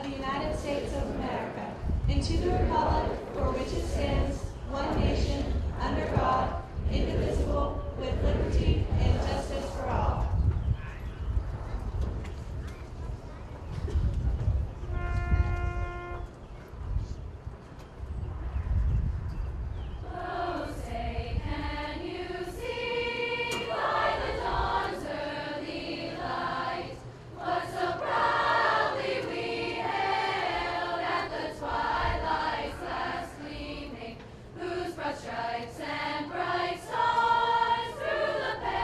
of the United States of America, and to the republic for which it stands, one nation, under God, indivisible, with liberty and justice for all. Stripes and bright stars through the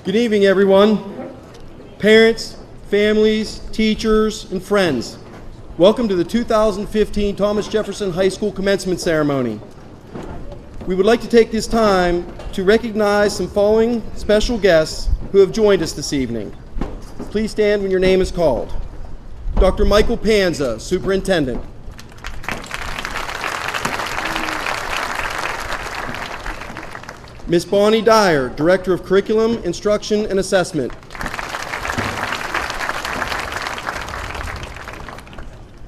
Good evening, everyone. Parents, families, teachers, and friends. Welcome to the 2015 Thomas Jefferson High School Commencement Ceremony. We would like to take this time to recognize some following special guests who have joined us this evening. Please stand when your name is called. Dr. Michael Panza, Superintendent. Ms. Bonnie Dyer, Director of Curriculum, Instruction, and Assessment.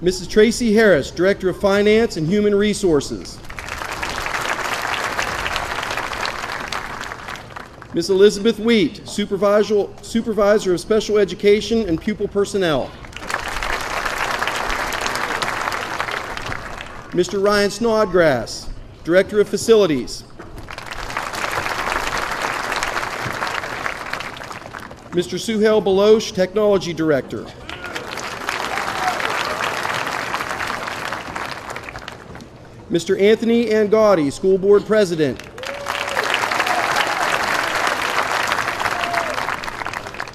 Mrs. Tracy Harris, Director of Finance and Human Resources. Ms. Elizabeth Wheat, Supervisor of Special Education and Pupil Personnel. Mr. Ryan Snodgrass, Director of Facilities. Mr. Suhail Baloch, Technology Director. Mr. Anthony Angotti, School Board President.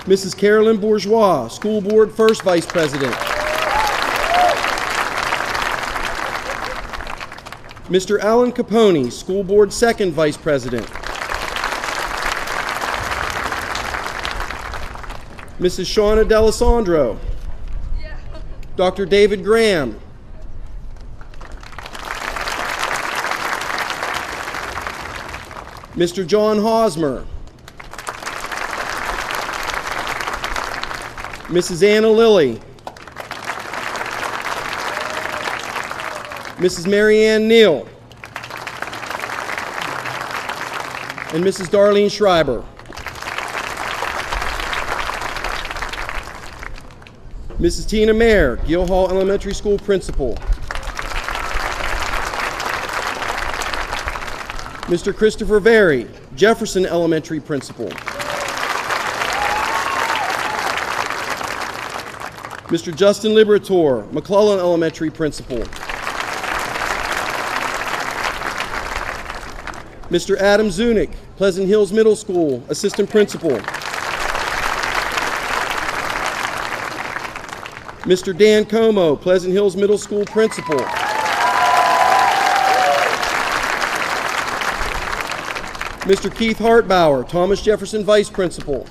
Mrs. Carolyn Bourgeois, School Board First Vice President. Mr. Alan Capone, School Board Second Vice President. Mrs. Shauna D'Alessandro. Dr. David Graham. Mr. John Hosmer. Mrs. Anna Lilly. Mrs. Marianne Neal. And Mrs. Darlene Schreiber. Mrs. Tina Mayer, Gill Hall Elementary School Principal. Mr. Christopher Very, Jefferson Elementary Principal. Mr. Justin Liberator, McClellan Elementary Principal. Mr. Adam Zunick, Pleasant Hills Middle School Assistant Principal. Mr. Dan Como, Pleasant Hills Middle School Principal. Mr. Keith Hartbauer, Thomas Jefferson Vice Principal.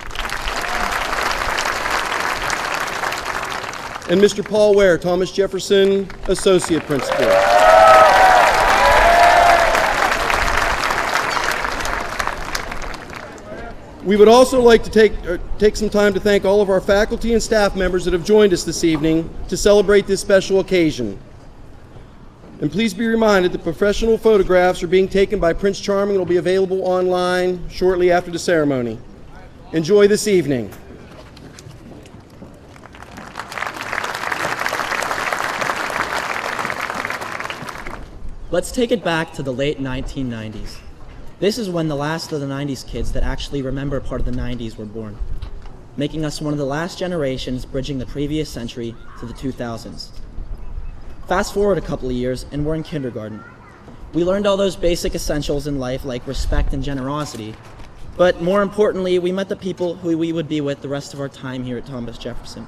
And Mr. Paul Ware, Thomas Jefferson Associate Principal. We would also like to take some time to thank all of our faculty and staff members that have joined us this evening to celebrate this special occasion. And please be reminded that professional photographs are being taken by Prince Charming and will be available online shortly after the ceremony. Enjoy this evening. Let's take it back to the late 1990s. This is when the last of the 90s kids that actually remember part of the 90s were born, making us one of the last generations bridging the previous century to the 2000s. Fast forward a couple of years and we're in kindergarten. We learned all those basic essentials in life like respect and generosity, but more importantly, we met the people who we would be with the rest of our time here at Thomas Jefferson.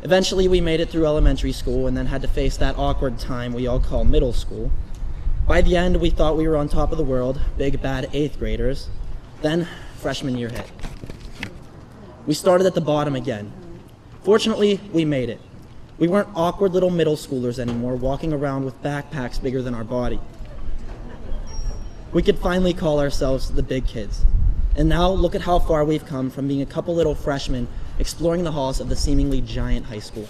Eventually, we made it through elementary school and then had to face that awkward time we all call middle school. By the end, we thought we were on top of the world, big bad 8th graders. Then, freshman year hit. We started at the bottom again. Fortunately, we made it. We weren't awkward little middle schoolers anymore, walking around with backpacks bigger than our body. We could finally call ourselves the big kids. And now, look at how far we've come from being a couple little freshmen exploring the halls of the seemingly giant high school.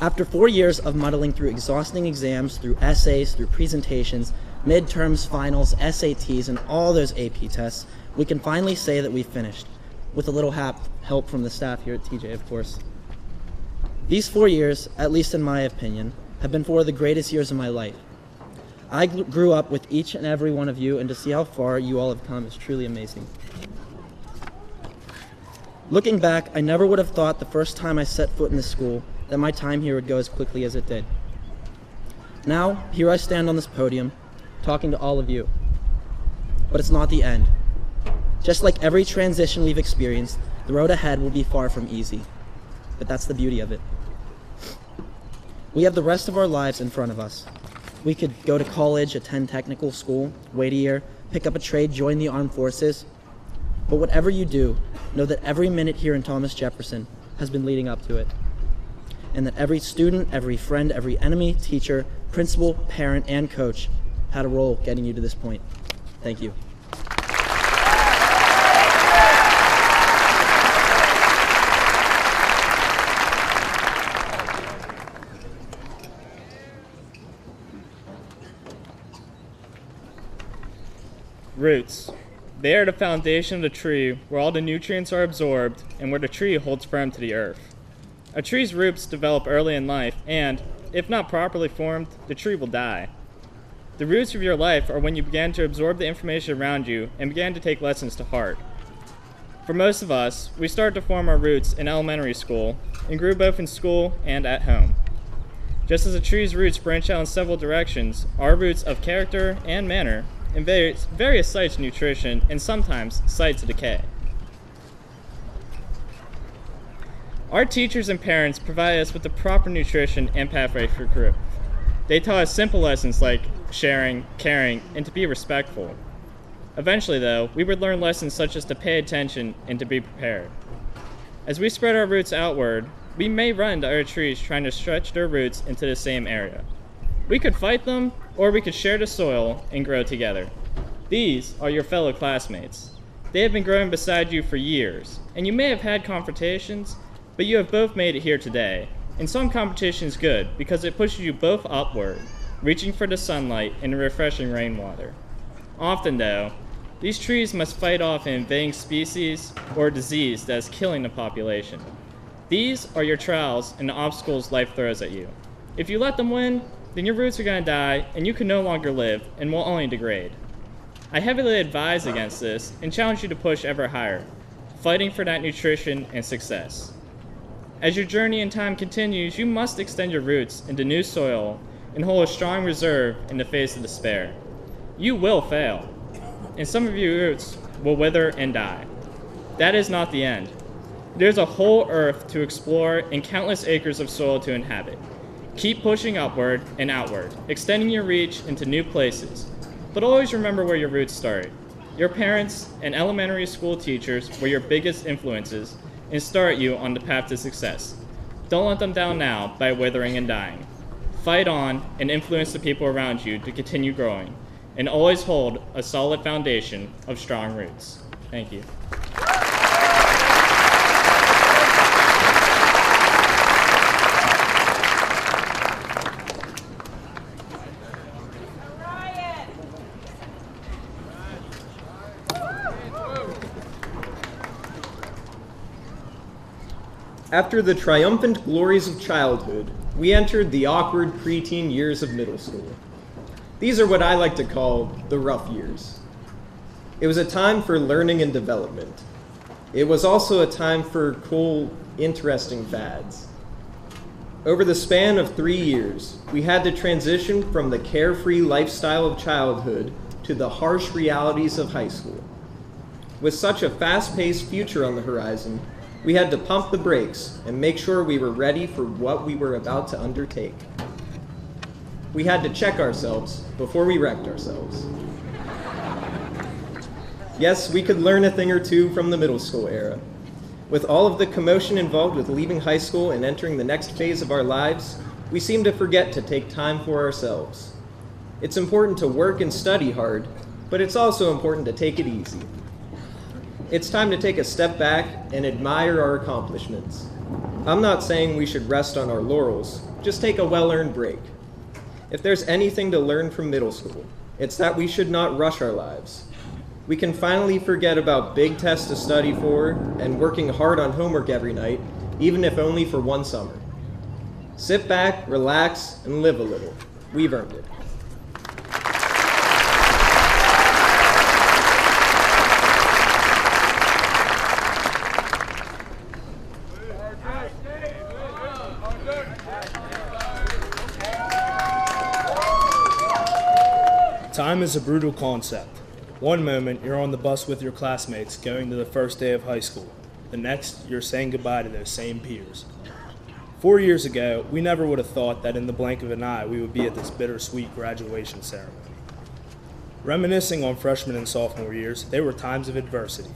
After 4 years of muddling through exhausting exams, through essays, through presentations, midterms, finals, SATs, and all those AP tests, we can finally say that we've finished, with a little help from the staff here at TJ, of course. These 4 years, at least in my opinion, have been 4 of the greatest years of my life. I grew up with each and every one of you, and to see how far you all have come is truly amazing. Looking back, I never would have thought the first time I set foot in this school that my time here would go as quickly as it did. Now, here I stand on this podium, talking to all of you. But it's not the end. Just like every transition we've experienced, the road ahead will be far from easy. But that's the beauty of it. We have the rest of our lives in front of us. We could go to college, attend technical school, wait a year, pick up a trade, join the armed forces. But whatever you do, know that every minute here in Thomas Jefferson has been leading up to it. And that every student, every friend, every enemy, teacher, principal, parent, and coach had a role getting you to this point. Thank you. Roots. They are the foundation of the tree where all the nutrients are absorbed and where the tree holds firm to the earth. A tree's roots develop early in life and, if not properly formed, the tree will die. The roots of your life are when you began to absorb the information around you and began to take lessons to heart. For most of us, we started to form our roots in elementary school and grew both in school and at home. Just as a tree's roots branch out in several directions, our roots of character and manner in various sites of nutrition and sometimes sites of decay. Our teachers and parents provide us with the proper nutrition and pathway for growth. They taught us simple lessons like sharing, caring, and to be respectful. Eventually, though, we would learn lessons such as to pay attention and to be prepared. As we spread our roots outward, we may run into other trees trying to stretch their roots into the same area. We could fight them, or we could share the soil and grow together. These are your fellow classmates. They have been growing beside you for years, and you may have had confrontations, but you have both made it here today. And some competition is good because it pushes you both upward, reaching for the sunlight and the refreshing rainwater. Often, though, these trees must fight off an invading species or disease that is killing the population. These are your trials and the obstacles life throws at you. If you let them win, then your roots are going to die and you can no longer live and will only degrade. I heavily advise against this and challenge you to push ever higher, fighting for that nutrition and success. As your journey in time continues, you must extend your roots into new soil and hold a strong reserve in the face of despair. You will fail, and some of your roots will wither and die. That is not the end. There's a whole earth to explore and countless acres of soil to inhabit. Keep pushing upward and outward, extending your reach into new places. But always remember where your roots started. Your parents and elementary school teachers were your biggest influences and start you on the path to success. Don't let them down now by withering and dying. Fight on and influence the people around you to continue growing, and always hold a solid foundation of strong roots. Thank you. After the triumphant glories of childhood, we entered the awkward preteen years of middle school. These are what I like to call the rough years. It was a time for learning and development. It was also a time for cool, interesting fads. Over the span of 3 years, we had to transition from the carefree lifestyle of childhood to the harsh realities of high school. With such a fast-paced future on the horizon, we had to pump the brakes and make sure we were ready for what we were about to undertake. We had to check ourselves before we wrecked ourselves. Yes, we could learn a thing or two from the middle school era. With all of the commotion involved with leaving high school and entering the next phase of our lives, we seem to forget to take time for ourselves. It's important to work and study hard, but it's also important to take it easy. It's time to take a step back and admire our accomplishments. I'm not saying we should rest on our laurels, just take a well-earned break. If there's anything to learn from middle school, it's that we should not rush our lives. We can finally forget about big tests to study for and working hard on homework every night, even if only for one summer. Sit back, relax, and live a little. We've earned it. Time is a brutal concept. One moment, you're on the bus with your classmates going to the first day of high school. The next, you're saying goodbye to those same peers. 4 years ago, we never would have thought that in the blink of an eye we would be at this bittersweet graduation ceremony. Reminiscing on freshman and sophomore years, they were times of adversity.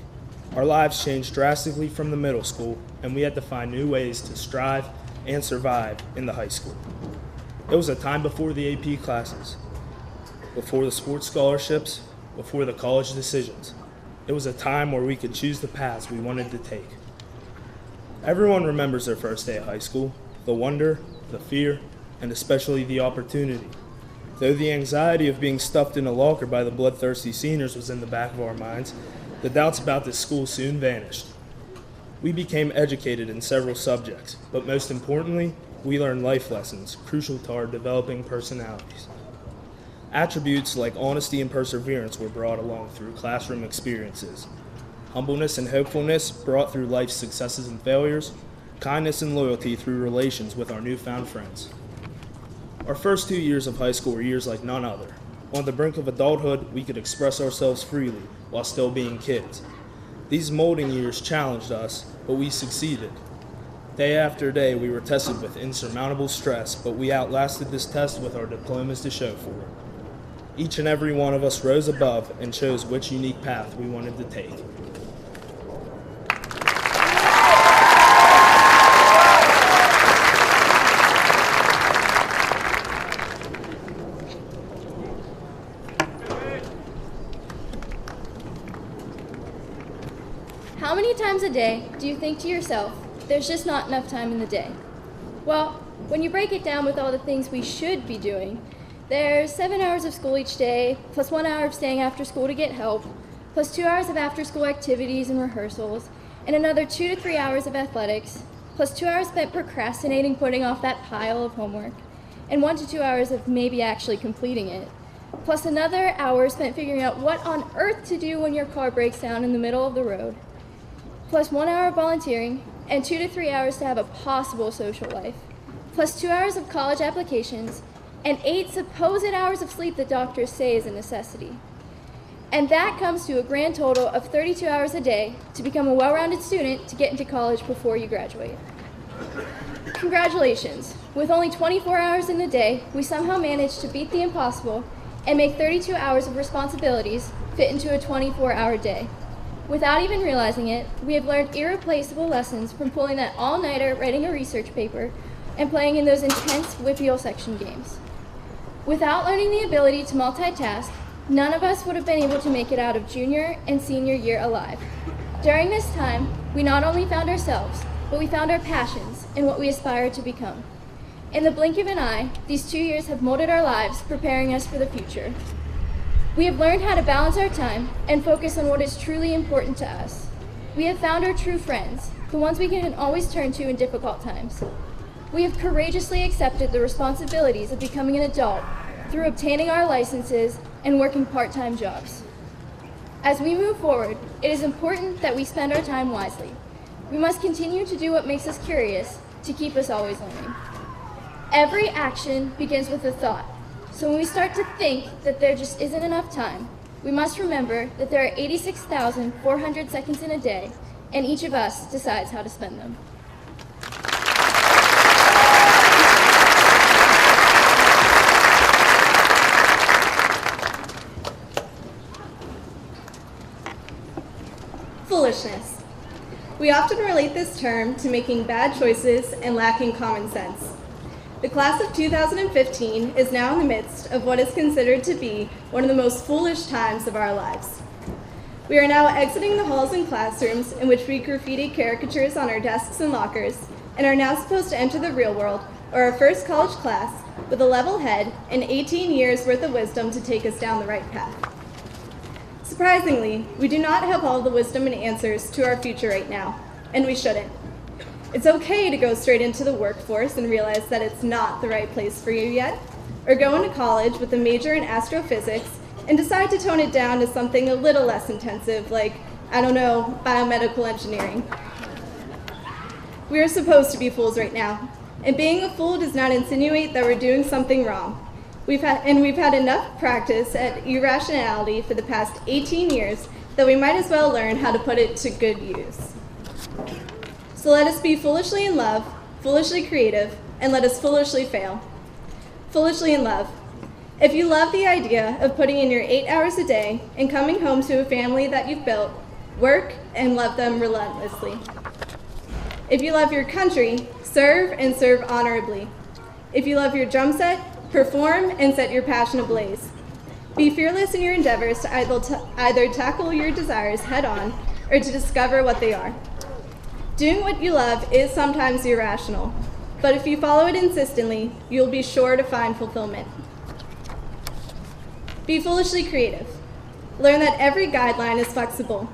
Our lives changed drastically from the middle school, and we had to find new ways to strive and survive in the high school. It was a time before the AP classes, before the sports scholarships, before the college decisions. It was a time where we could choose the paths we wanted to take. Everyone remembers their first day of high school, the wonder, the fear, and especially the opportunity. Though the anxiety of being stuffed in a locker by the bloodthirsty seniors was in the back of our minds, the doubts about this school soon vanished. We became educated in several subjects, but most importantly, we learned life lessons crucial to our developing personalities. Attributes like honesty and perseverance were brought along through classroom experiences. Humbleness and hopefulness brought through life's successes and failures. Kindness and loyalty through relations with our newfound friends. Our first 2 years of high school were years like none other. On the brink of adulthood, we could express ourselves freely while still being kids. These molding years challenged us, but we succeeded. Day after day, we were tested with insurmountable stress, but we outlasted this test with our diplomas to show for it. Each and every one of us rose above and chose which unique path we wanted to take. How many times a day do you think to yourself, there's just not enough time in the day? Well, when you break it down with all the things we should be doing, there's 7 hours of school each day, plus 1 hour of staying after school to get help, plus 2 hours of after-school activities and rehearsals, and another 2 to 3 hours of athletics, plus 2 hours spent procrastinating putting off that pile of homework, and 1 to 2 hours of maybe actually completing it, plus another hour spent figuring out what on earth to do when your car breaks down in the middle of the road, plus 1 hour of volunteering, and 2 to 3 hours to have a possible social life, plus 2 hours of college applications, and 8 supposed hours of sleep that doctors say is a necessity. And that comes to a grand total of 32 hours a day to become a well-rounded student to get into college before you graduate. Congratulations! With only 24 hours in the day, we somehow managed to beat the impossible and make 32 hours of responsibilities fit into a 24-hour day. Without even realizing it, we have learned irreplaceable lessons from pulling that all-nighter writing a research paper and playing in those intense WPIAL section games. Without learning the ability to multitask, none of us would have been able to make it out of junior and senior year alive. During this time, we not only found ourselves, but we found our passions and what we aspire to become. In the blink of an eye, these 2 years have molded our lives, preparing us for the future. We have learned how to balance our time and focus on what is truly important to us. We have found our true friends, the ones we can always turn to in difficult times. We have courageously accepted the responsibilities of becoming an adult through obtaining our licenses and working part-time jobs. As we move forward, it is important that we spend our time wisely. We must continue to do what makes us curious to keep us always learning. Every action begins with a thought. So when we start to think that there just isn't enough time, we must remember that there are 86,400 seconds in a day, and each of us decides how to spend them. Foolishness. We often relate this term to making bad choices and lacking common sense. The class of 2015 is now in the midst of what is considered to be one of the most foolish times of our lives. We are now exiting the halls and classrooms in which we graffiti caricatures on our desks and lockers, and are now supposed to enter the real world, or our first college class, with a level head and 18 years worth of wisdom to take us down the right path. Surprisingly, we do not have all the wisdom and answers to our future right now, and we shouldn't. It's okay to go straight into the workforce and realize that it's not the right place for you yet, or go into college with a major in astrophysics and decide to tone it down to something a little less intensive, like, I don't know, biomedical engineering. We are supposed to be fools right now, and being a fool does not insinuate that we're doing something wrong. We've had enough practice at irrationality for the past 18 years that we might as well learn how to put it to good use. So let us be foolishly in love, foolishly creative, and let us foolishly fail. Foolishly in love. If you love the idea of putting in your 8 hours a day and coming home to a family that you've built, work and love them relentlessly. If you love your country, serve and serve honorably. If you love your drum set, perform and set your passion ablaze. Be fearless in your endeavors to either tackle your desires head on or to discover what they are. Doing what you love is sometimes irrational, but if you follow it insistently, you'll be sure to find fulfillment. Be foolishly creative. Learn that every guideline is flexible.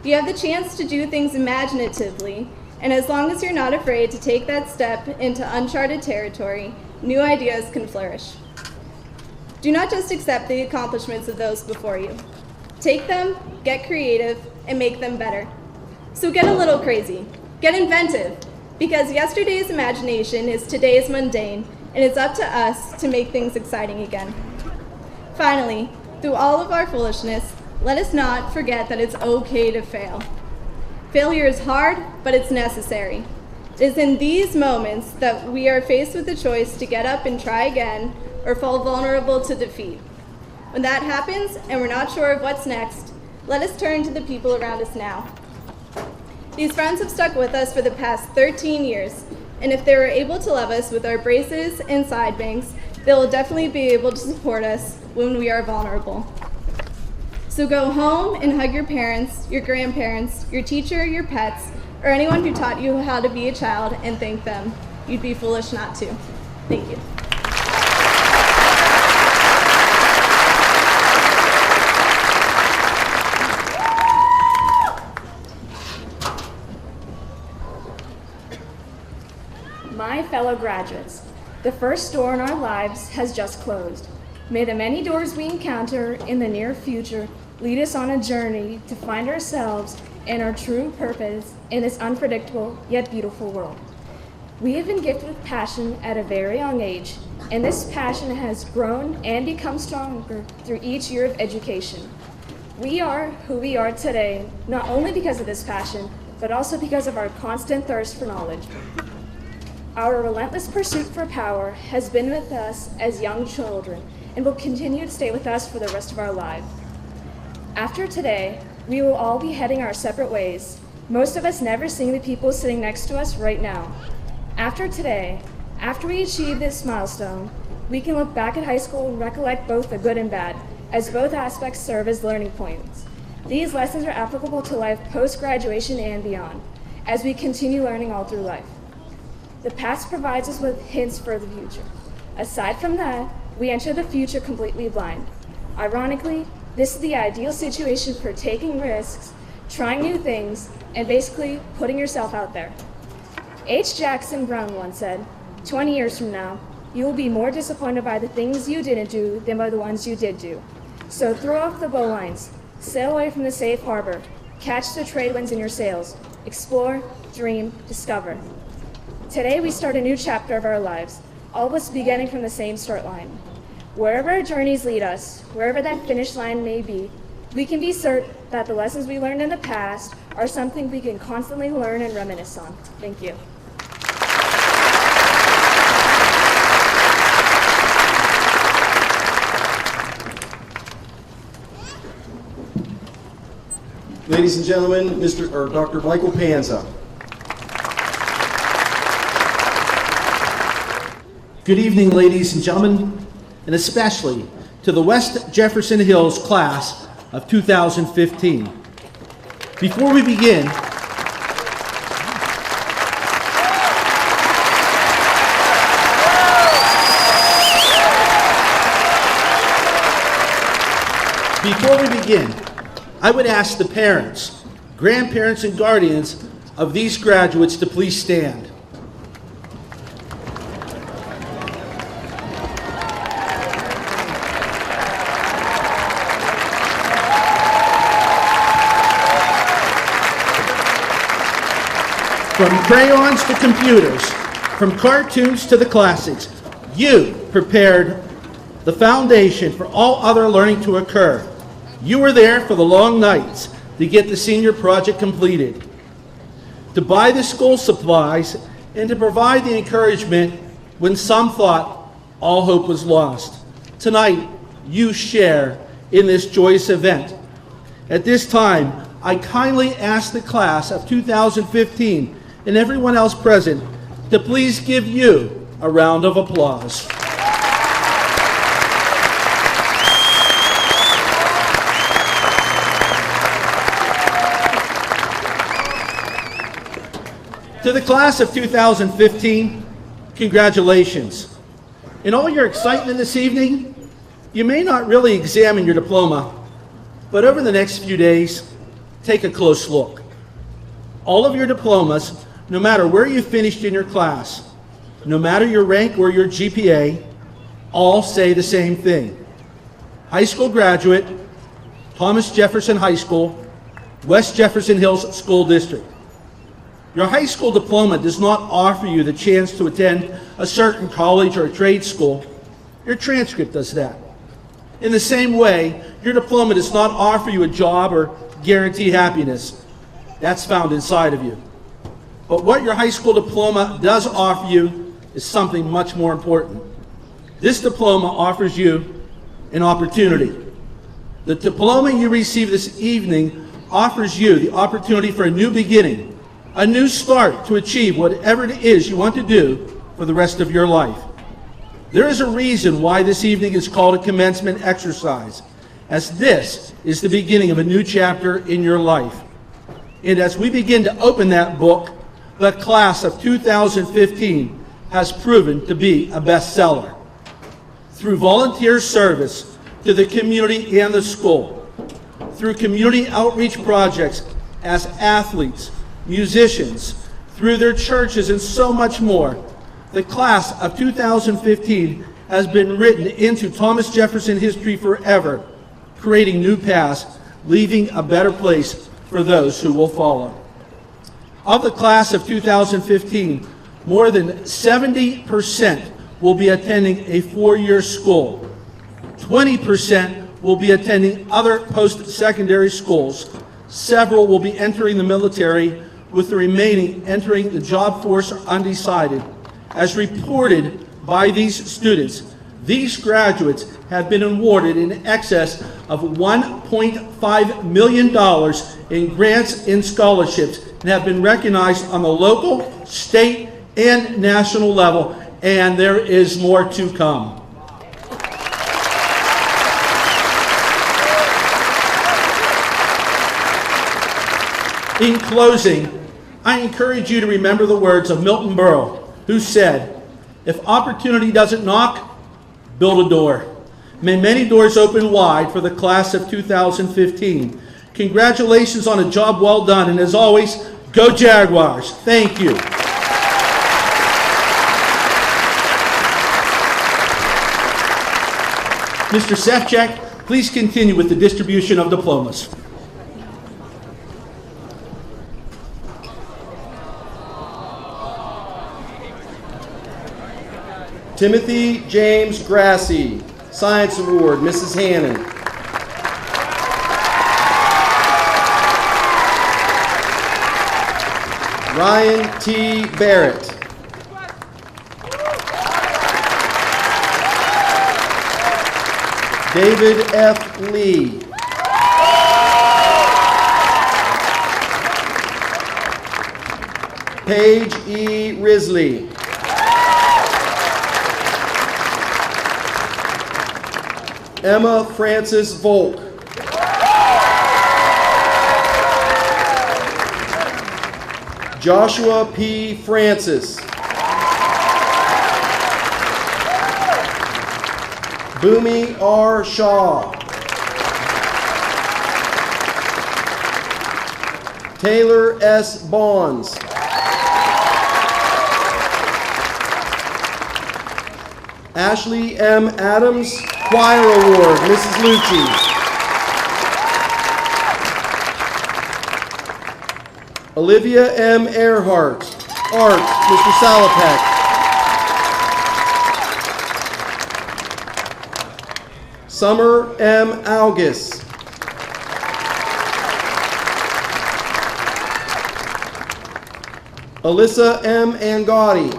You have the chance to do things imaginatively, and as long as you're not afraid to take that step into uncharted territory, new ideas can flourish. Do not just accept the accomplishments of those before you. Take them, get creative, and make them better. So get a little crazy. Get inventive, because yesterday's imagination is today's mundane, and it's up to us to make things exciting again. Finally, through all of our foolishness, let us not forget that it's okay to fail. Failure is hard, but it's necessary. It is in these moments that we are faced with the choice to get up and try again or fall vulnerable to defeat. When that happens and we're not sure of what's next, let us turn to the people around us now. These friends have stuck with us for the past 13 years, and if they were able to love us with our braces and side bangs, they will definitely be able to support us when we are vulnerable. So go home and hug your parents, your grandparents, your teacher, your pets, or anyone who taught you how to be a child and thank them. You'd be foolish not to. Thank you. My fellow graduates, the first door in our lives has just closed. May the many doors we encounter in the near future lead us on a journey to find ourselves and our true purpose in this unpredictable yet beautiful world. We have been gifted with passion at a very young age, and this passion has grown and become stronger through each year of education. We are who we are today, not only because of this passion, but also because of our constant thirst for knowledge. Our relentless pursuit for power has been with us as young children and will continue to stay with us for the rest of our lives. After today, we will all be heading our separate ways, most of us never seeing the people sitting next to us right now. After today, after we achieve this milestone, we can look back at high school and recollect both the good and bad, as both aspects serve as learning points. These lessons are applicable to life post-graduation and beyond, as we continue learning all through life. The past provides us with hints for the future. Aside from that, we enter the future completely blind. Ironically, this is the ideal situation for taking risks, trying new things, and basically putting yourself out there. H. Jackson Brown once said, 20 years from now, you will be more disappointed by the things you didn't do than by the ones you did do. So throw off the bowlines, sail away from the safe harbor, catch the trade winds in your sails, explore, dream, discover. Today we start a new chapter of our lives, all of us beginning from the same start line. Wherever our journeys lead us, wherever that finish line may be, we can be certain that the lessons we learned in the past are something we can constantly learn and reminisce on. Thank you. Ladies and gentlemen, Dr. Michael Panza. Good evening, ladies and gentlemen, and especially to the West Jefferson Hills class of 2015. Before we begin, I would ask the parents, grandparents, and guardians of these graduates to please stand. From crayons to computers, from cartoons to the classics, you prepared the foundation for all other learning to occur. You were there for the long nights to get the senior project completed, to buy the school supplies, and to provide the encouragement when some thought all hope was lost. Tonight, you share in this joyous event. At this time, I kindly ask the class of 2015 and everyone else present to please give you a round of applause. To the class of 2015, congratulations. In all your excitement this evening, you may not really examine your diploma, but over the next few days, take a close look. All of your diplomas, no matter where you finished in your class, no matter your rank or your GPA, all say the same thing. High school graduate, Thomas Jefferson High School, West Jefferson Hills School District. Your high school diploma does not offer you the chance to attend a certain college or a trade school. Your transcript does that. In the same way, your diploma does not offer you a job or guarantee happiness. That's found inside of you. But what your high school diploma does offer you is something much more important. This diploma offers you an opportunity. The diploma you receive this evening offers you the opportunity for a new beginning, a new start to achieve whatever it is you want to do for the rest of your life. There is a reason why this evening is called a commencement exercise, as this is the beginning of a new chapter in your life. And as we begin to open that book, the class of 2015 has proven to be a bestseller. Through volunteer service to the community and the school, through community outreach projects as athletes, musicians, through their churches, and so much more, the class of 2015 has been written into Thomas Jefferson history forever, creating new paths, leaving a better place for those who will follow. Of the class of 2015, more than 70% will be attending a four-year school. 20% will be attending other post-secondary schools. Several will be entering the military, with the remaining entering the job force or undecided. As reported by these students, these graduates have been awarded in excess of $1.5 million in grants and scholarships and have been recognized on the local, state, and national level, and there is more to come. In closing, I encourage you to remember the words of Milton Berle, who said, "If opportunity doesn't knock, build a door." May many doors open wide for the class of 2015. Congratulations on a job well done, and as always, go Jaguars. Thank you. Mr. Sefcik, please continue with the distribution of diplomas. Timothy James Grassi, Science Award, Mrs. Hannon. Ryan T. Barrett. David F. Lee. Paige E. Risley. Emma Frances Volk. Joshua P. Francis. Bhumi R. Shaw. Taylor S. Bonds. Ashley M. Adams, Choir Award, Mrs. Lucci. Olivia M. Earhart, Art, Mr. Salopek. Summer M. Algis. Alyssa M. Angotti.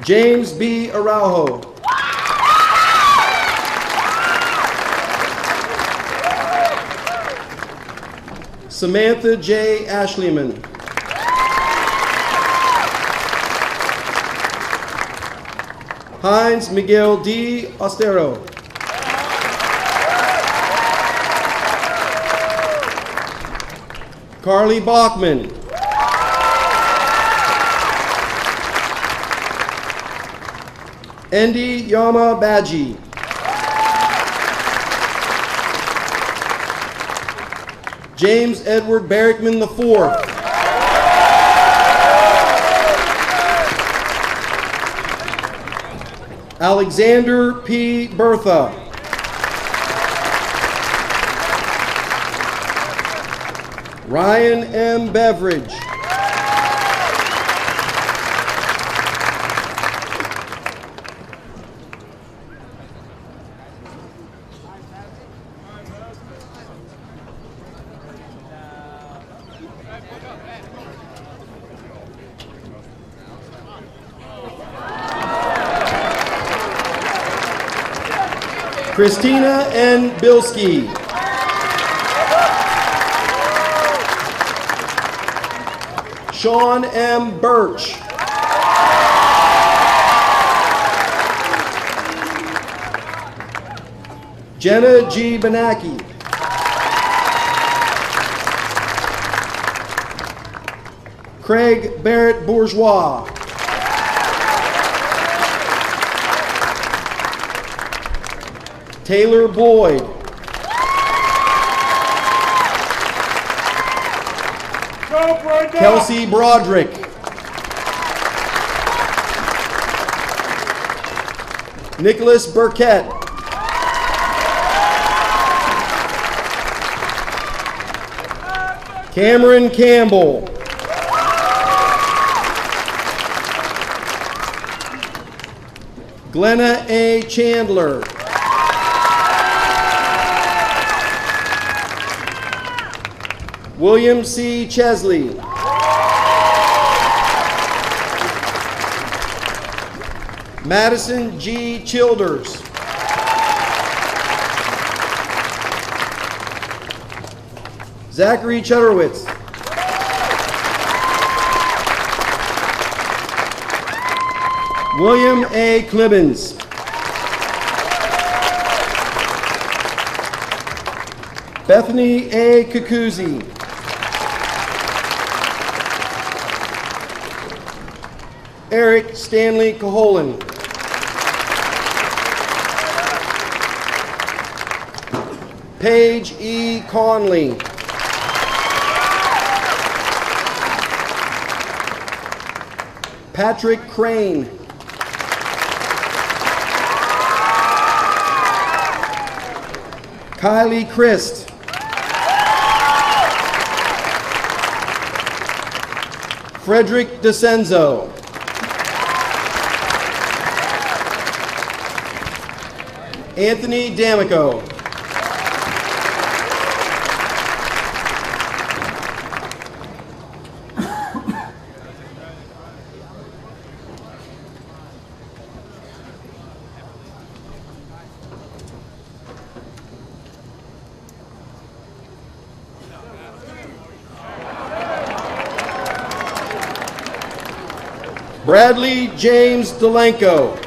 James B. Araujo. Samantha J. Ashleyman. Heinz Miguel D. Ostero. Carly Bachman. Andy Yama Baji. James Edward Barrickman IV. Alexander P. Bertha. Ryan M. Beveridge. Christina N. Bilski. Sean M. Birch. Jenna G. Benacki. Craig Barrett Bourgeois. Taylor Boyd. Kelsey Broderick. Nicholas Burkett. Cameron Campbell. Glenna A. Chandler. William C. Chesley. Madison G. Childers. Zachary Chudderwitz. William A. Clemens. Bethany A. Kikuzi. Eric Stanley Caholen. Paige E. Conley. Patrick Crane. Kylie Christ. Frederick DeCenzo. Anthony D'Amico. Bradley James Delenko.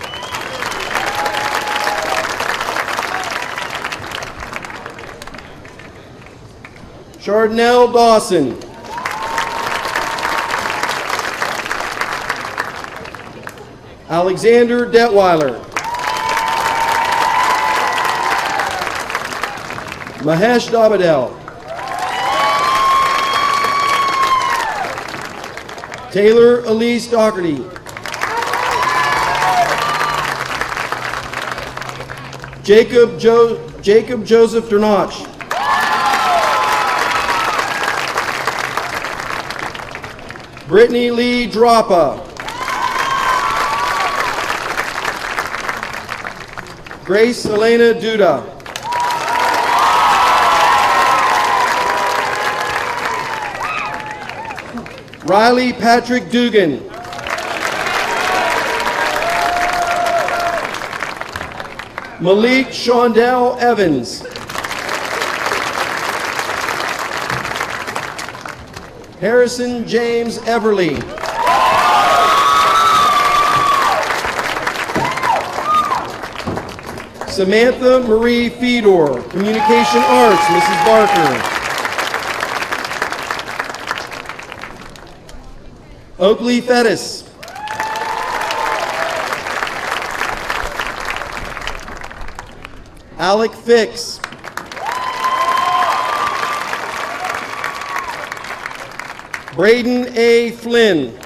Chardonnell Dawson. Alexander Detweiler. Mahesh Dabadel. Taylor Elise Doherty. Jacob Joseph Dernach. Brittany Lee Droppa. Grace Elena Duda. Riley Patrick Dugan. Malik Shondell Evans. Harrison James Everly. Samantha Marie Fedor, Communication Arts, Mrs. Barker. Oakley Fettis. Alec Fix. Braden A. Flynn.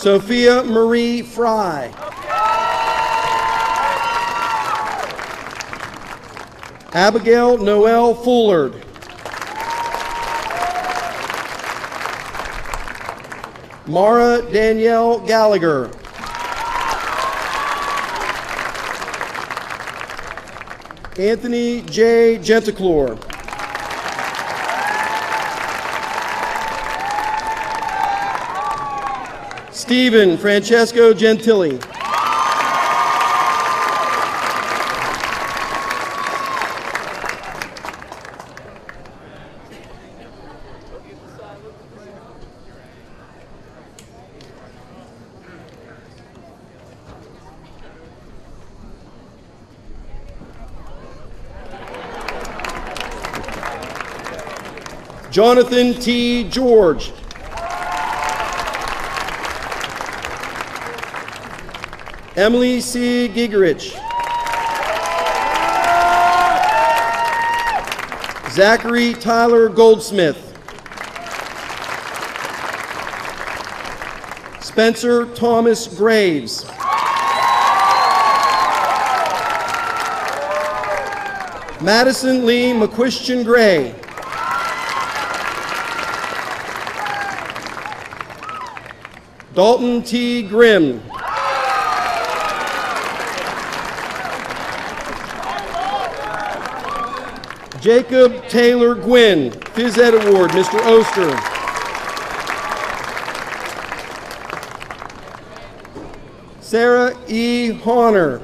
Sophia Marie Fry. Abigail Noel Fullard. Mara Danielle Gallagher. Anthony J. Gentaclore. Stephen Francesco Gentili. Jonathan T. George. Emily C. Gigerich. Zachary Tyler Goldsmith. Spencer Thomas Graves. Madison Lee McQuistion Gray. Dalton T. Grimm. Jacob Taylor Gwynn, Phys Ed Award, Mr. Oster. Sarah E. Honor.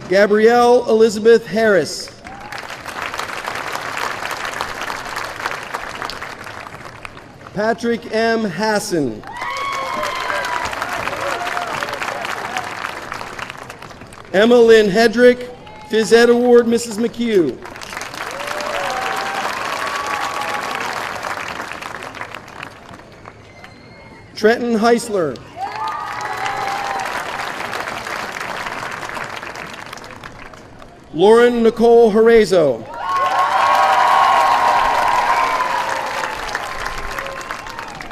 Gabrielle Elizabeth Harris. Patrick M. Hassan. Emma Lynn Hedrick, Phys Ed Award, Mrs. McHugh. Trenton Heisler. Lauren Nicole Horazo.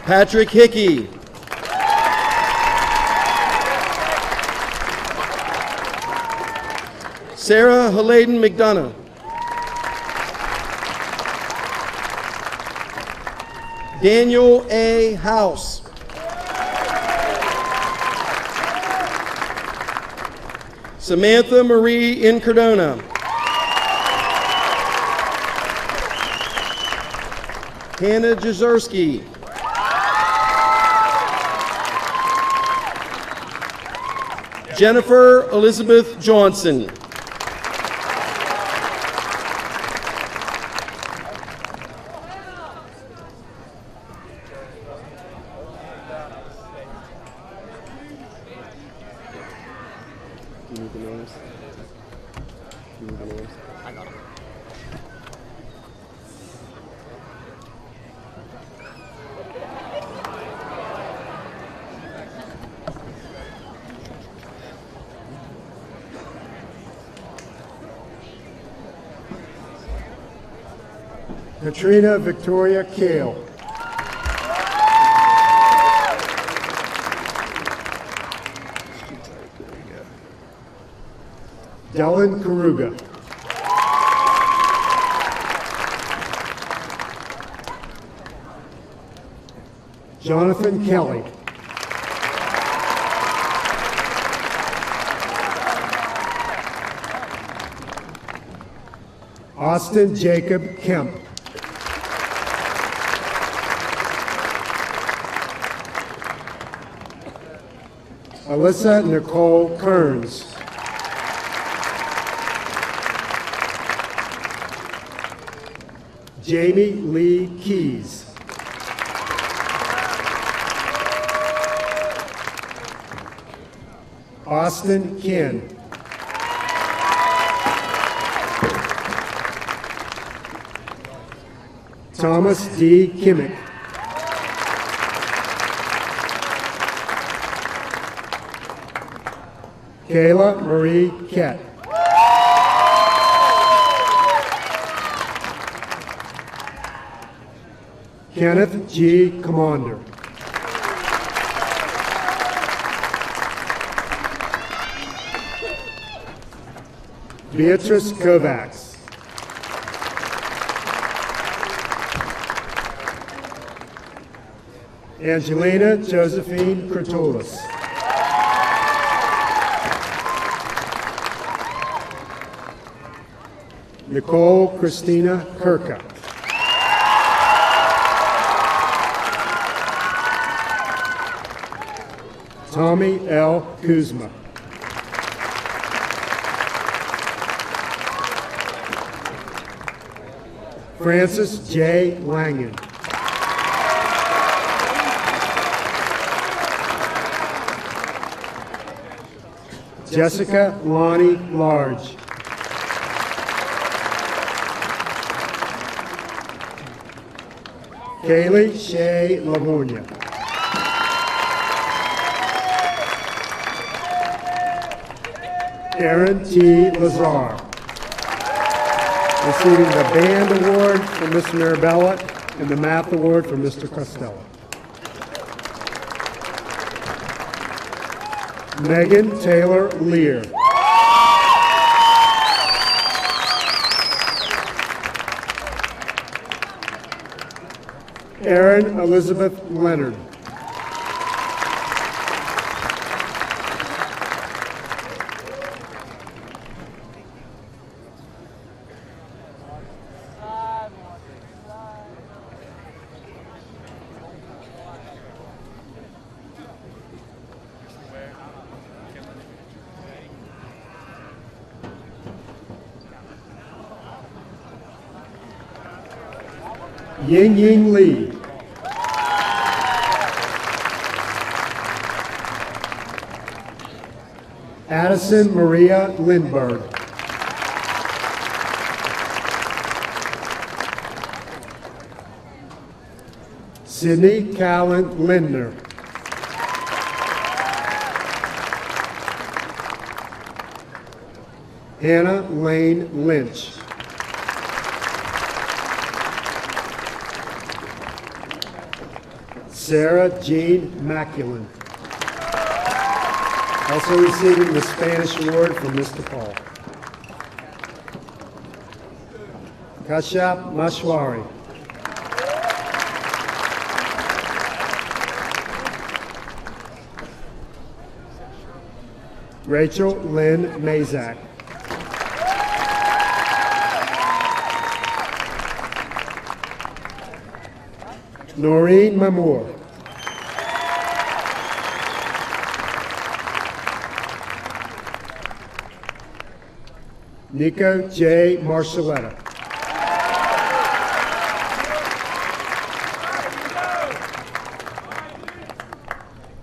Patrick Hickey. Sarah Haladen McDonough. Daniel A. House. Samantha Marie Incardona. Hannah Jazerski. Jennifer Elizabeth Johnson. Katrina Victoria Kale. Dylan Karuga. Jonathan Kelly. Austin Jacob Kemp. Alyssa Nicole Kearns. Jamie Lee Keys. Austin Kin. Thomas D. Kimmick. Kayla Marie Kett. Kenneth G. Commander. Beatrice Kovacs. Angelina Josephine Kratulis. Nicole Christina Kirka. Tommy L. Kuzma. Francis J. Langen. Jessica Lonnie Large. Kaylee Shea Lavonia. Aaron T. Lazar. Receiving the Band Award from Mr. Mirabella and the Math Award from Mr. Costello. Megan Taylor Lear. Erin Elizabeth Leonard. Ying Ying Lee. Addison Maria Lindberg. Sydney Callan Lindner. Hannah Lane Lynch. Sarah Jean Maculin. Also receiving the Spanish Award from Mr. Paul. Kashyap Mashwari. Rachel Lynn Mazak. Noreen Mamour. Nico J. Marcelletta.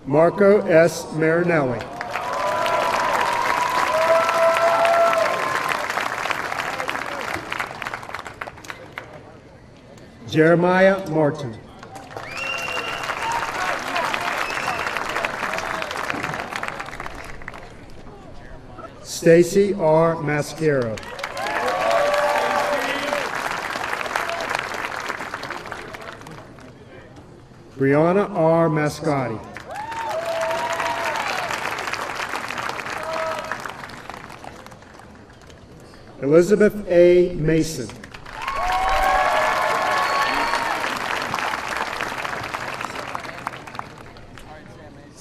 Marco S. Marinelli. Jeremiah Martin. Stacy R. Mascaro. Brianna R. Mascotti. Elizabeth A. Mason.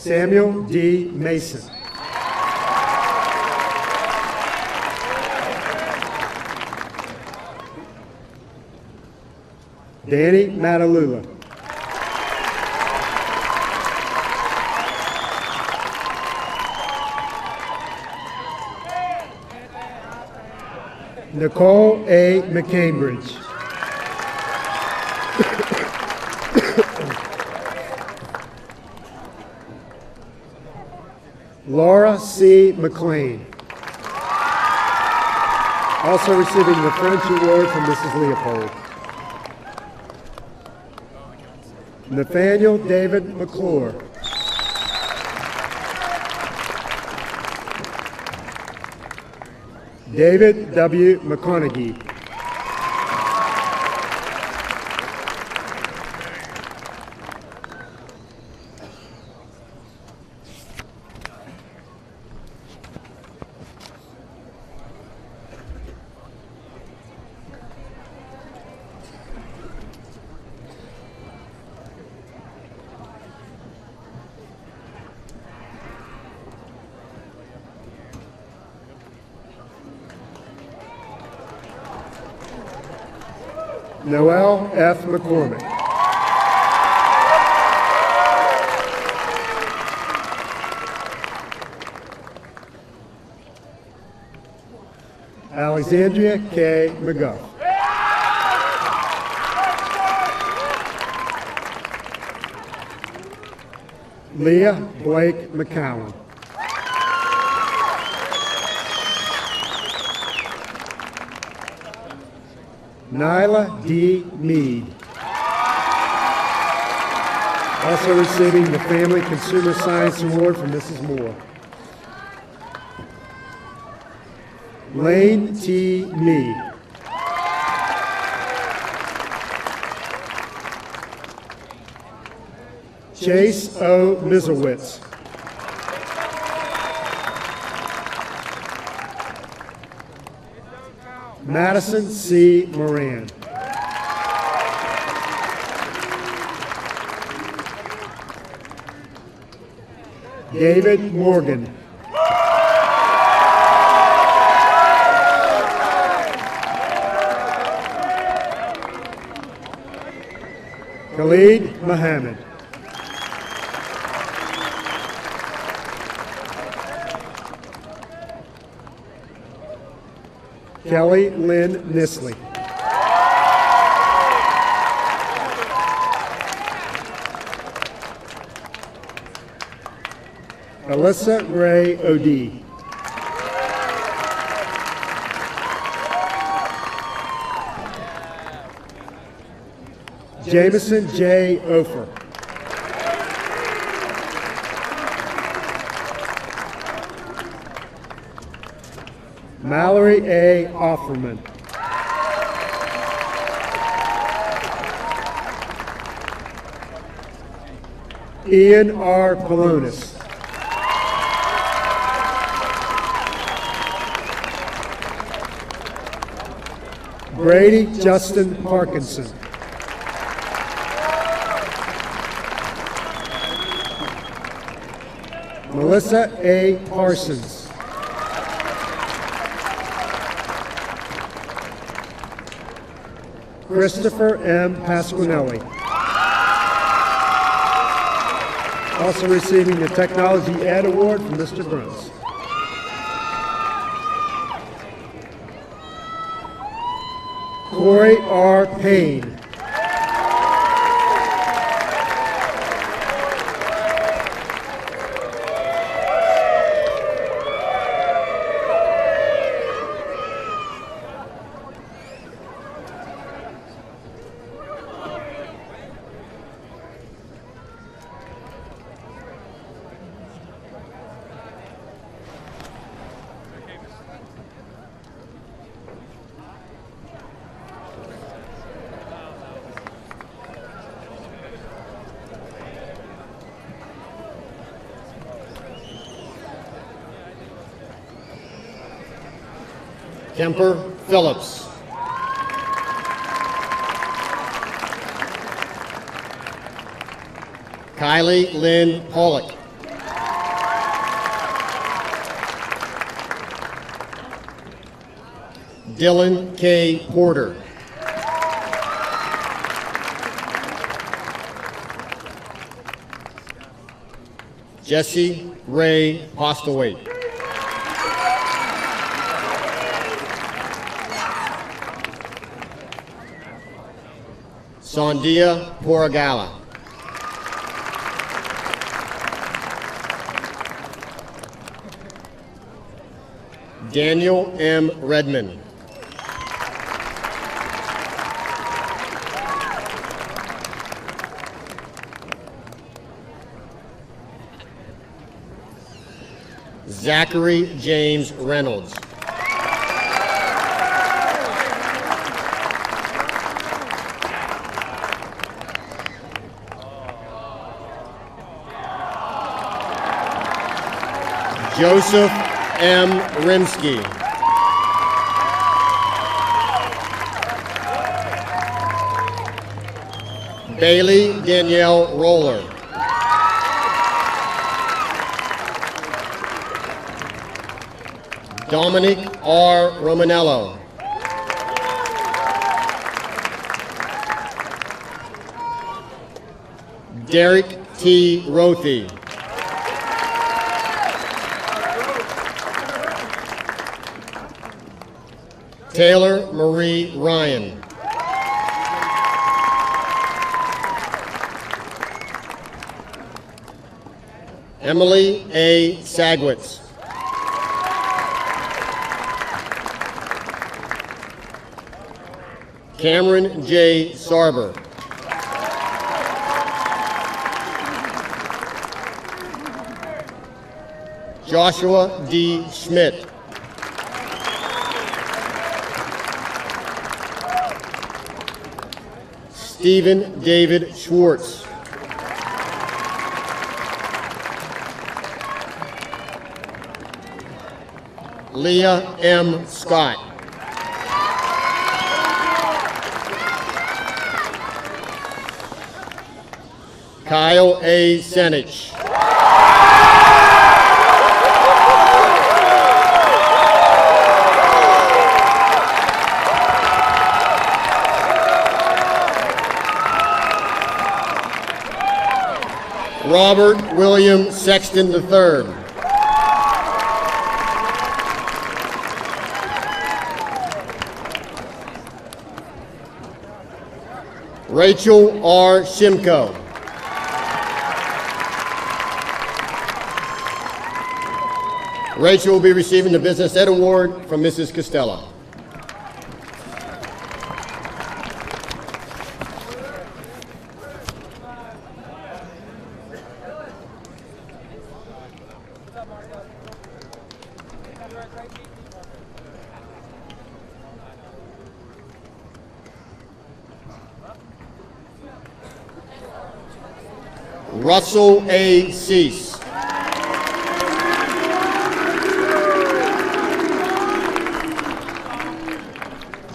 Samuel D. Mason. Danny Matalula. Nicole A. McCambridge. Laura C. McLean. Also receiving the French Award from Mrs. Leopold. Nathaniel David McClure. David W. McConaughey. Noel F. McCormick. Alexandria K. McGuff. Leah Blake McCowan. Nyla D. Mead. Also receiving the Family Consumer Science Award from Mrs. Moore. Lane T. Mead. Chase O. Miselwitz. Madison C. Moran. David Morgan. Khalid Mohammed. Kelly Lynn Nisley. Alyssa Ray O'D. Jameson J. Ofer. Mallory A. Offerman. Ian R. Polonis. Brady Justin Parkinson. Melissa A. Parsons. Christopher M. Pasquinelli. Also receiving the Technology Ed Award from Mr. Bruns. Corey R. Payne. Kemper Phillips. Kylie Lynn Pollock. Dylan K. Porter. Jesse Ray Postlewaite. Sandia Poragala. Daniel M. Redmond. Zachary James Reynolds. Joseph M. Rimsky. Bailey Danielle Roller. Dominic R. Romanello. Derek T. Rothy. Taylor Marie Ryan. Emily A. Sagwitz. Cameron J. Sarber. Joshua D. Schmidt. Stephen David Schwartz. Leah M. Scott. Kyle A. Senich. Robert William Sexton III. Rachel R. Shimko. Rachel will be receiving the Business Ed Award from Mrs. Costello. Russell A. Cease.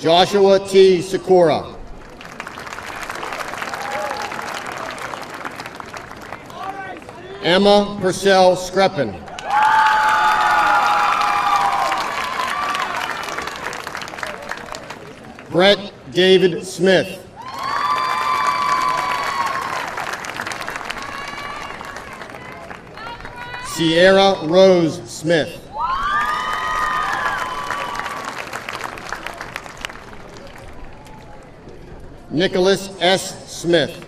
Joshua T. Sikora. Emma Purcell Screppen. Brett David Smith. Sierra Rose Smith. Nicholas S. Smith.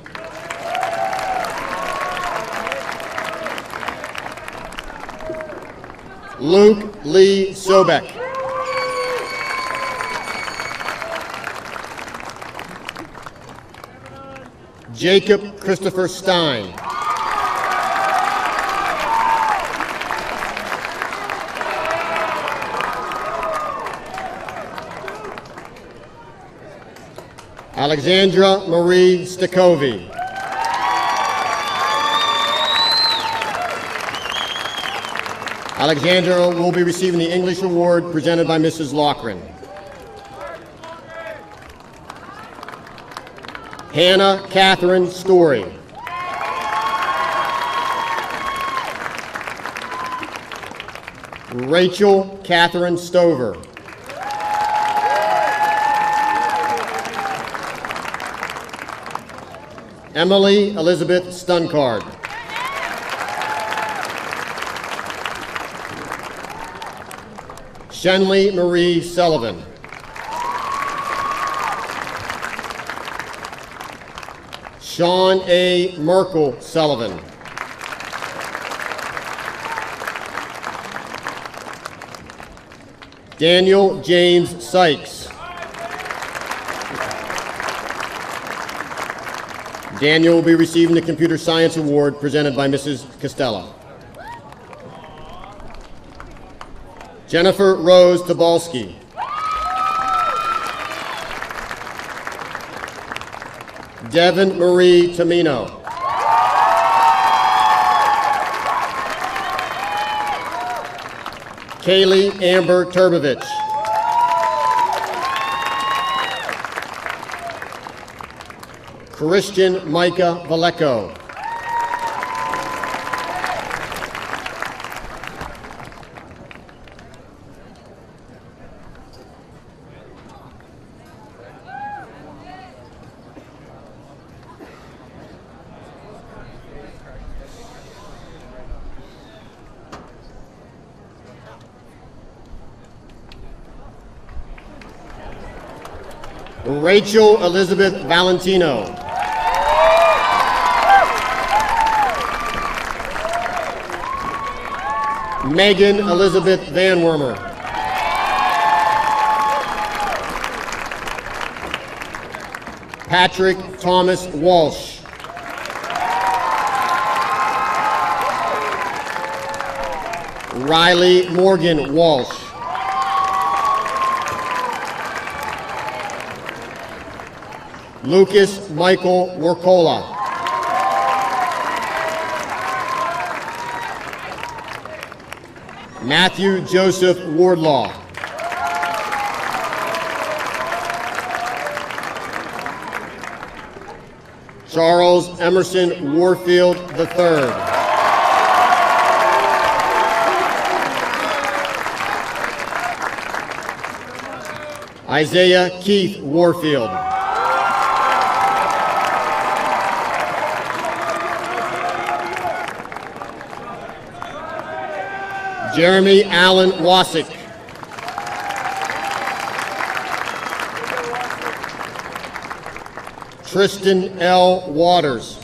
Luke Lee Sobek. Jacob Christopher Stein. Alexandra Marie Stacovi. Alexandra will be receiving the English Award presented by Mrs. Loughran. Hannah Catherine Story. Rachel Catherine Stover. Emily Elizabeth Stuncard. Shenley Marie Sullivan. Sean A. Merkel Sullivan. Daniel James Sykes. Daniel will be receiving the Computer Science Award presented by Mrs. Costello. Jennifer Rose Tobolsky. Devin Marie Tamino. Kaylee Amber Turbovich. Christian Micah Valleco. Rachel Elizabeth Valentino. Megan Elizabeth Van Wormer. Patrick Thomas Walsh. Riley Morgan Walsh. Lucas Michael Workola. Matthew Joseph Wardlaw. Charles Emerson Warfield III. Isaiah Keith Warfield. Jeremy Allen Wasick. Tristan L. Waters.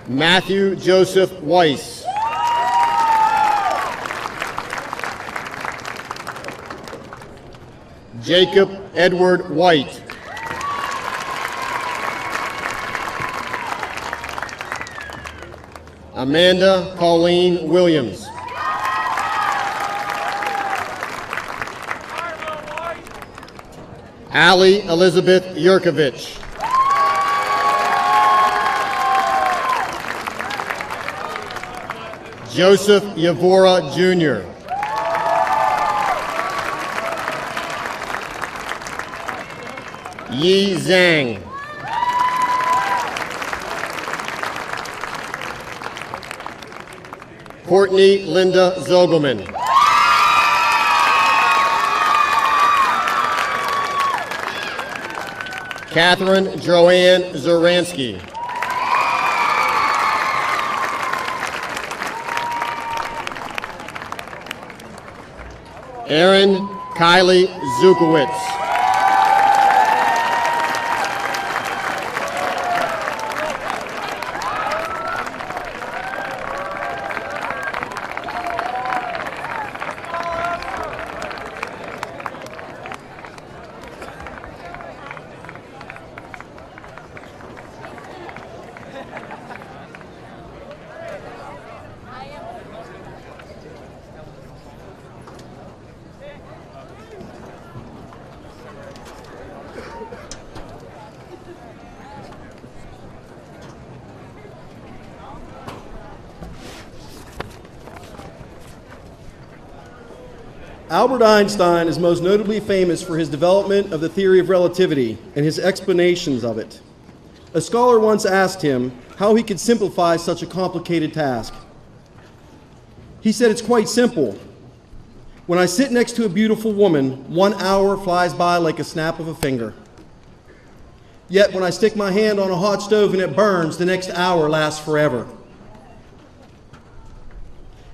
Matthew Joseph Weiss. Jacob Edward White. Amanda Pauline Williams. Allie Elizabeth Yurkovich. Joseph Yavora Jr. Yi Zhang. Courtney Linda Zogelman. Catherine Joanne Zoransky. Erin Kylie Zukowitz. Albert Einstein is most notably famous for his development of the theory of relativity and his explanations of it. A scholar once asked him how he could simplify such a complicated task. He said, "It's quite simple. When I sit next to a beautiful woman, 1 hour flies by like a snap of a finger. Yet when I stick my hand on a hot stove and it burns, the next hour lasts forever.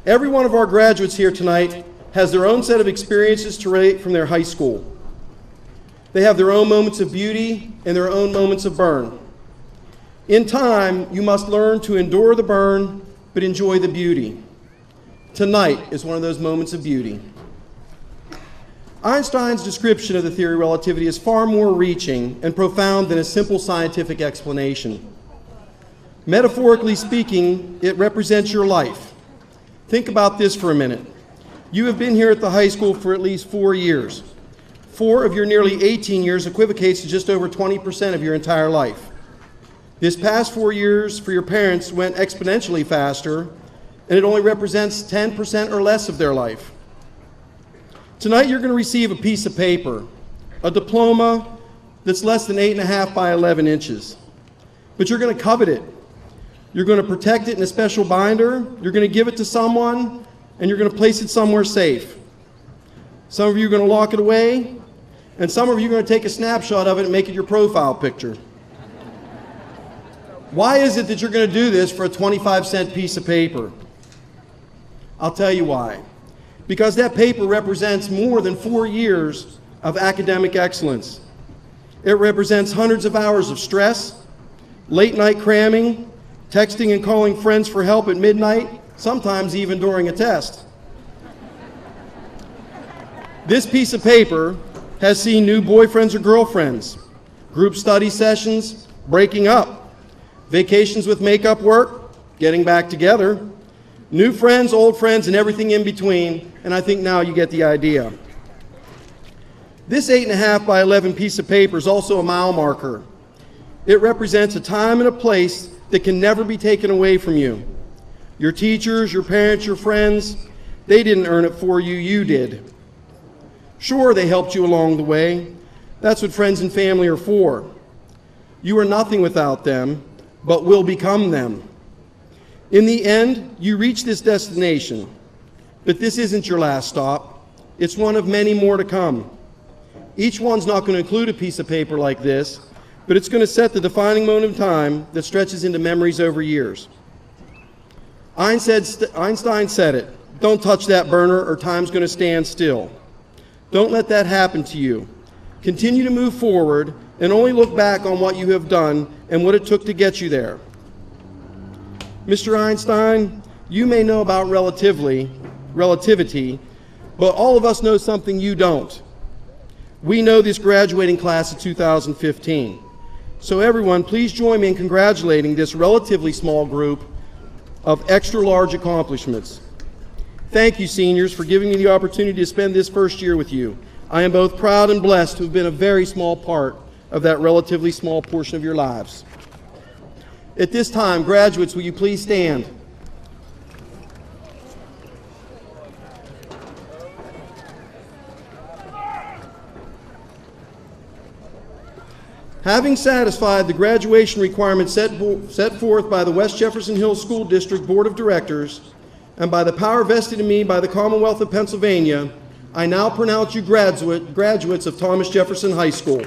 Every one of our graduates here tonight has their own set of experiences to rate from their high school. They have their own moments of beauty and their own moments of burn. In time, you must learn to endure the burn, but enjoy the beauty. Tonight is one of those moments of beauty. Einstein's description of the theory of relativity is far more reaching and profound than a simple scientific explanation. Metaphorically speaking, it represents your life. Think about this for a minute. You have been here at the high school for at least 4 years. 4 of your nearly 18 years equivocates to just over 20% of your entire life. This past 4 years for your parents went exponentially faster, and it only represents 10% or less of their life. Tonight you're going to receive a piece of paper, a diploma that's less than 8.5 by 11 inches. But you're going to covet it. You're going to protect it in a special binder, you're going to give it to someone, and you're going to place it somewhere safe. Some of you are going to lock it away, and some of you are going to take a snapshot of it and make it your profile picture. Why is it that you're going to do this for a 25-cent piece of paper? I'll tell you why. Because that paper represents more than 4 years of academic excellence. It represents hundreds of hours of stress, late night cramming, texting and calling friends for help at midnight, sometimes even during a test. This piece of paper has seen new boyfriends or girlfriends, group study sessions, breaking up, vacations with makeup work, getting back together, new friends, old friends, and everything in between, and I think now you get the idea. This 8.5 by 11 piece of paper is also a mile marker. It represents a time and a place that can never be taken away from you. Your teachers, your parents, your friends, they didn't earn it for you, you did. Sure, they helped you along the way. That's what friends and family are for. You are nothing without them, but will become them. In the end, you reach this destination, but this isn't your last stop. It's one of many more to come. Each one's not going to include a piece of paper like this, but it's going to set the defining moment of time that stretches into memories over years. Einstein said it, don't touch that burner or time's going to stand still. Don't let that happen to you. Continue to move forward and only look back on what you have done and what it took to get you there. Mr. Einstein, you may know about relativity, but all of us know something you don't. We know this graduating class of 2015. So everyone, please join me in congratulating this relatively small group of extra large accomplishments. Thank you, seniors, for giving me the opportunity to spend this first year with you. I am both proud and blessed to have been a very small part of that relatively small portion of your lives. At this time, graduates, will you please stand? Having satisfied the graduation requirements set forth by the West Jefferson Hills School District Board of Directors and by the power vested in me by the Commonwealth of Pennsylvania, I now pronounce you graduates of Thomas Jefferson High School.